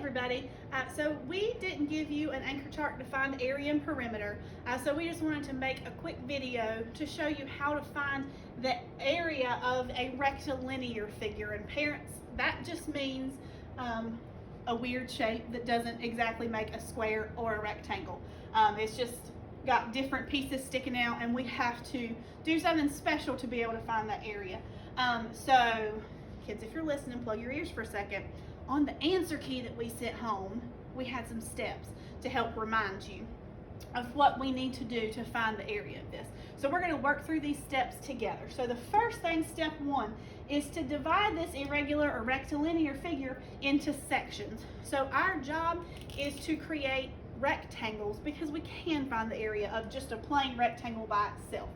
everybody. So we didn't give you an anchor chart to find the area and perimeter. So we just wanted to make a quick video to show you how to find the area of a rectilinear figure. And parents, that just means a weird shape that doesn't exactly make a square or a rectangle. It's just got different pieces sticking out, and we have to do something special to be able to find that area. So kids, if you're listening, plug your ears for a second. On the answer key that we sent home, we had some steps to help remind you of what we need to do to find the area of this. So we're going to work through these steps together. So the first thing, step one, is to divide this irregular or rectilinear figure into sections. So our job is to create rectangles because we can find the area of just a plain rectangle by itself.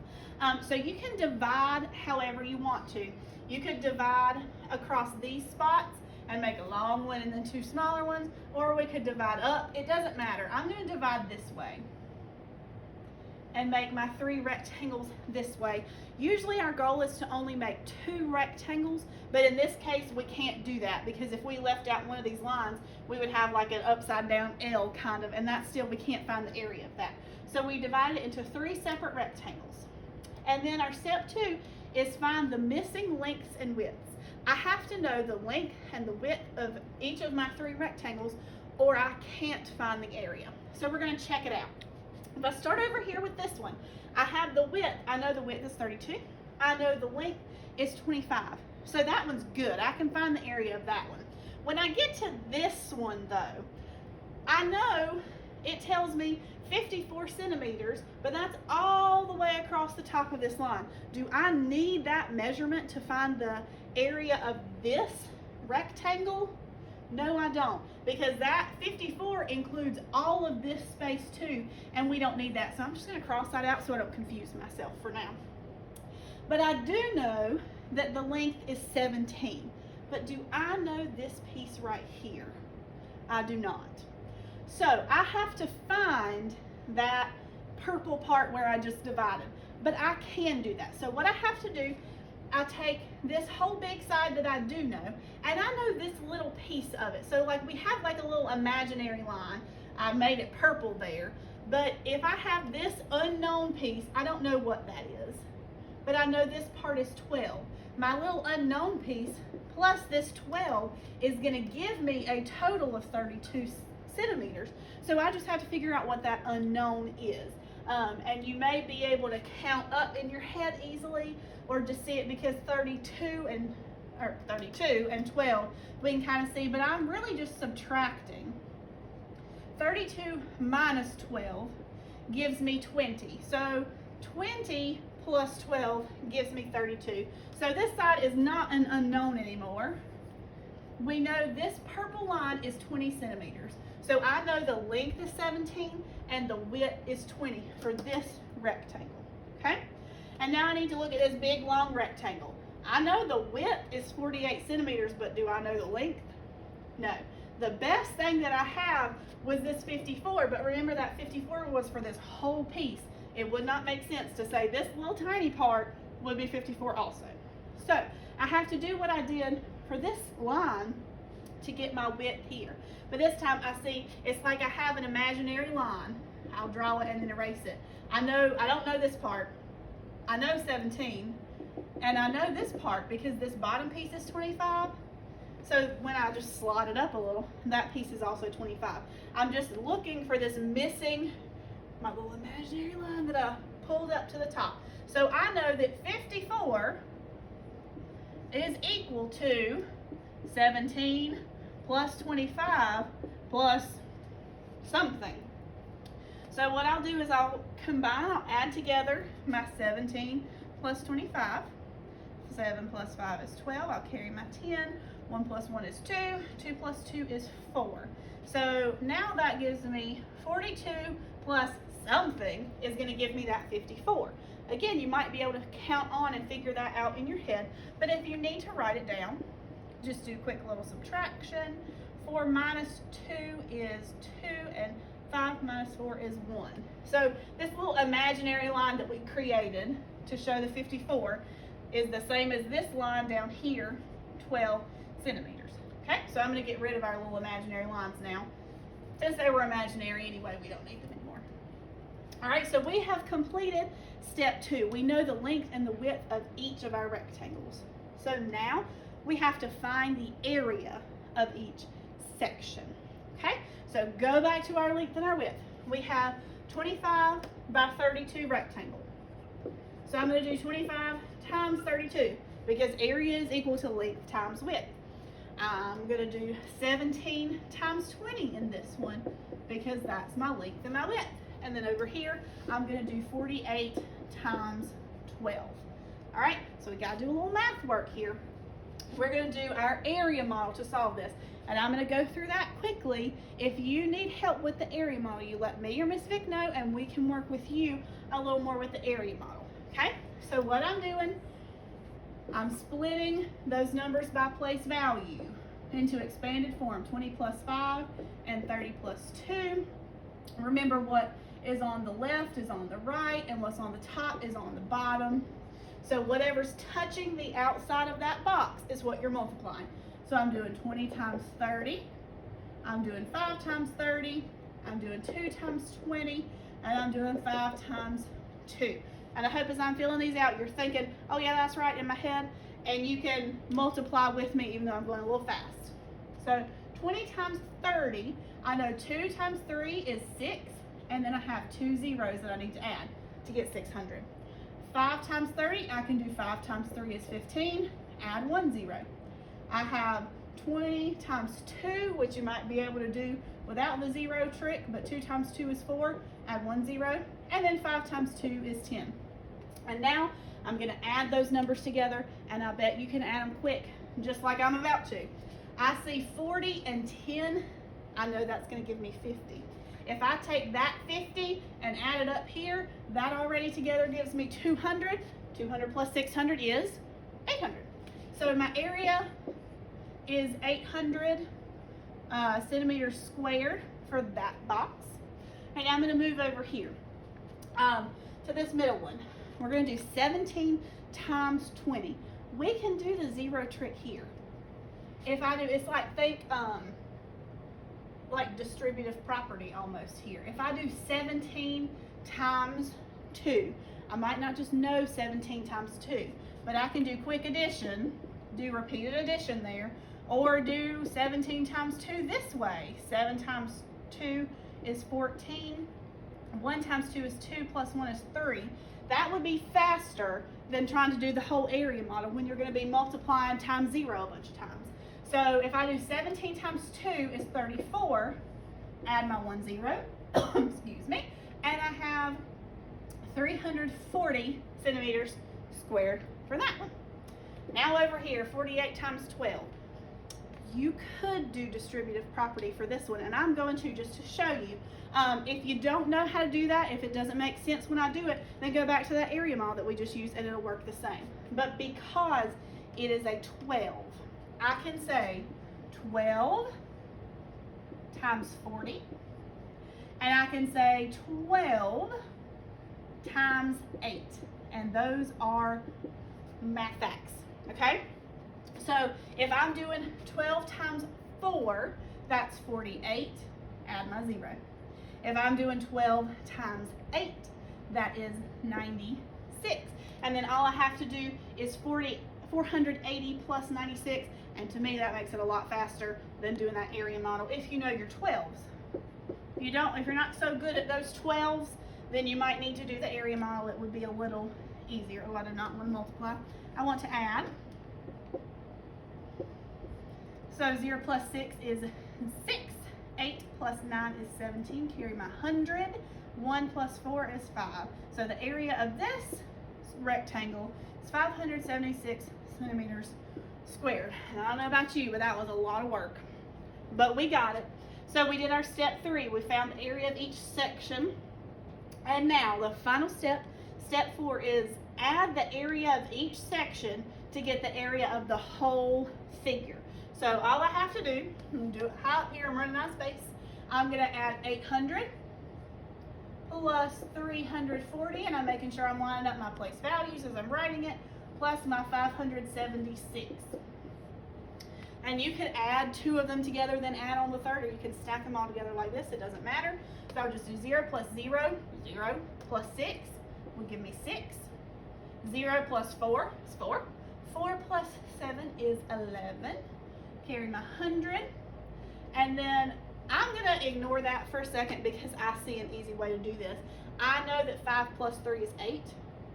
So you can divide however you want to. You could divide across these spots and make a long one and then two smaller ones, or we could divide up. It doesn't matter. I'm going to divide this way and make my 3 rectangles this way. Usually our goal is to only make 2 rectangles, but in this case we can't do that because if we left out one of these lines, we would have like an upside down L kind of, and that's still, we can't find the area of that. So we divide it into 3 separate rectangles. And then our step 2 is find the missing lengths and widths. I have to know the length and the width of each of my 3 rectangles, or I can't find the area. So we're going to check it out. If I start over here with this one, I have the width. I know the width is 32. I know the length is 25. So that one's good. I can find the area of that one. When I get to this one though, I know it tells me 54 centimeters, but that's all the way across the top of this line. Do I need that measurement to find the area of this rectangle? No, I don't, because that 54 includes all of this space too, and we don't need that. So I'm just going to cross that out so I don't confuse myself for now. But I do know that the length is 17. But do I know this piece right here? I do not. So I have to find that purple part where I just divided, but I can do that. So what I have to do, I take this whole big side that I do know, and I know this little piece of it. So like we have like a little imaginary line. I made it purple there, but if I have this unknown piece, I don't know what that is, but I know this part is 12. My little unknown piece plus this 12 is going to give me a total of 32 centimeters. So I just have to figure out what that unknown is. And you may be able to count up in your head easily, or just see it because 32 and 12 we can kind of see, but I'm really just subtracting. 32 minus 12 gives me 20. So 20 plus 12 gives me 32. So this side is not an unknown anymore. We know this purple line is 20 centimeters. So I know the length is 17 and the width is 20 for this rectangle, okay? And now I need to look at this big long rectangle. I know the width is 48 centimeters, but do I know the length? No. The best thing that I have was this 54, but remember that 54 was for this whole piece. It would not make sense to say this little tiny part would be 54 also. So I have to do what I did for this line to get my width here. But this time I see it's like I have an imaginary line. I'll draw it and then erase it. I don't know this part. I know 17, and I know this part because this bottom piece is 25. So when I just slide it up a little, that piece is also 25. I'm just looking for this missing, my little imaginary line that I pulled up to the top. So I know that 54 is equal to 17 plus 25 plus something. So what I'll do is I'll add together my 17 plus 25. 7 plus 5 is 12. I'll carry my 10. 1 plus 1 is 2. 2 plus 2 is 4. So now that gives me 42 plus something is going to give me that 54. Again, you might be able to count on and figure that out in your head, but if you need to write it down, just do a quick little subtraction. 4 minus 2 is 2, and 5 minus 4 is 1. So this little imaginary line that we created to show the 54 is the same as this line down here, 12 centimeters. Okay, so I'm going to get rid of our little imaginary lines now. Since they were imaginary anyway, we don't need them anymore. All right, so we have completed step 2. We know the length and the width of each of our rectangles. So now we have to find the area of each section. Okay, so go back to our length and our width. We have 25 by 32 rectangle. So I'm going to do 25 times 32 because area is equal to length times width. I'm going to do 17 times 20 in this one because that's my length and my width. And then over here, I'm going to do 48 times 12. All right, so we got to do a little math work here. We're going to do our area model to solve this. And I'm going to go through that quickly. If you need help with the area model, you let me or Miss Vic know, and we can work with you a little more with the area model. Okay, so what I'm doing, I'm splitting those numbers by place value into expanded form, 20 plus 5 and 30 plus 2. Remember, what is on the left is on the right, and what's on the top is on the bottom. So whatever's touching the outside of that box is what you're multiplying. So I'm doing 20 times 30, I'm doing 5 times 30, I'm doing 2 times 20, and I'm doing 5 times 2. And I hope as I'm filling these out, you're thinking, oh yeah, that's right in my head, and you can multiply with me even though I'm going a little fast. So 20 times 30, I know 2 times 3 is 6, and then I have 2 zeros that I need to add to get 600. 5 times 30, I can do 5 times 3 is 15, add 1 0. I have 20 times 2, which you might be able to do without the zero trick, but 2 times 2 is 4, add 1 0, and then 5 times 2 is 10. And now I'm going to add those numbers together, and I bet you can add them quick, just like I'm about to. I see 40 and 10, I know that's going to give me 50. If I take that 50 and add it up here, that already together gives me 200. 200 plus 600 is 800. So my area is 800 centimeters squared for that box. And I'm going to move over here to this middle one. We're going to do 17 times 20. We can do the zero trick here. If I do, it's like, think like distributive property almost here. If I do 17 times 2, I might not just know 17 times 2, but I can do quick addition, do repeated addition there, or do 17 times 2 this way. 7 times 2 is 14. 1 times 2 is 2 plus 1 is 3. That would be faster than trying to do the whole area model when you're going to be multiplying times 0 a bunch of times. So if I do 17 times 2 is 34, add my 1 0, excuse me, and I have 340 centimeters squared for that one. Now over here, 48 times 12. You could do distributive property for this one, and I'm going to just to show you. If you don't know how to do that, if it doesn't make sense when I do it, then go back to that area model that we just used and it'll work the same. But because it is a 12, I can say 12 times 40, and I can say 12 times 8, and those are math facts, okay? So if I'm doing 12 times 4, that's 48, add my 0. If I'm doing 12 times 8, that is 96. And then all I have to do is 480 plus 96, and to me that makes it a lot faster than doing that area model if you know your 12s. If you're not so good at those 12s, then you might need to do the area model. It would be a little easier. Oh, I do not want to multiply. I want to add. So 0 plus 6 is 6. 8 plus 9 is 17. Carry my 100. 1 plus 4 is 5. So the area of this rectangle is 576 centimeters squared. And I don't know about you, but that was a lot of work. But we got it. So we did our step 3. We found the area of each section. And now the final step, step 4, is add the area of each section to get the area of the whole figure. So all I have to do, I'm going to do it high up here, I'm running out of space. I'm going to add 800 plus 340, and I'm making sure I'm lining up my place values as I'm writing it, plus my 576. And you could add 2 of them together, then add on the third, or you can stack them all together like this. It doesn't matter. So I would just do 0 plus 0, 0 plus 6 would give me 6. 0 plus 4 is 4. 4 plus 7 is 11. Carry my 100. And then I'm going to ignore that for a second because I see an easy way to do this. I know that 5 plus 3 is 8.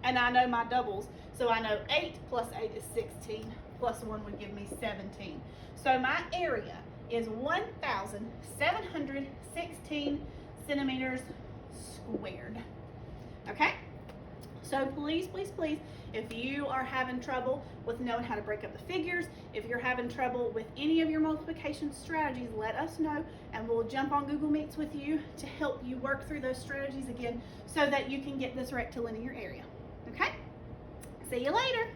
And I know my doubles. So I know 8 plus 8 is 16. Plus 1 would give me 17. So my area is 1,716 centimeters squared. Okay? So please, please, please, if you are having trouble with knowing how to break up the figures, if you're having trouble with any of your multiplication strategies, let us know and we'll jump on Google Meets with you to help you work through those strategies again so that you can get this rectilinear area. Okay? See you later.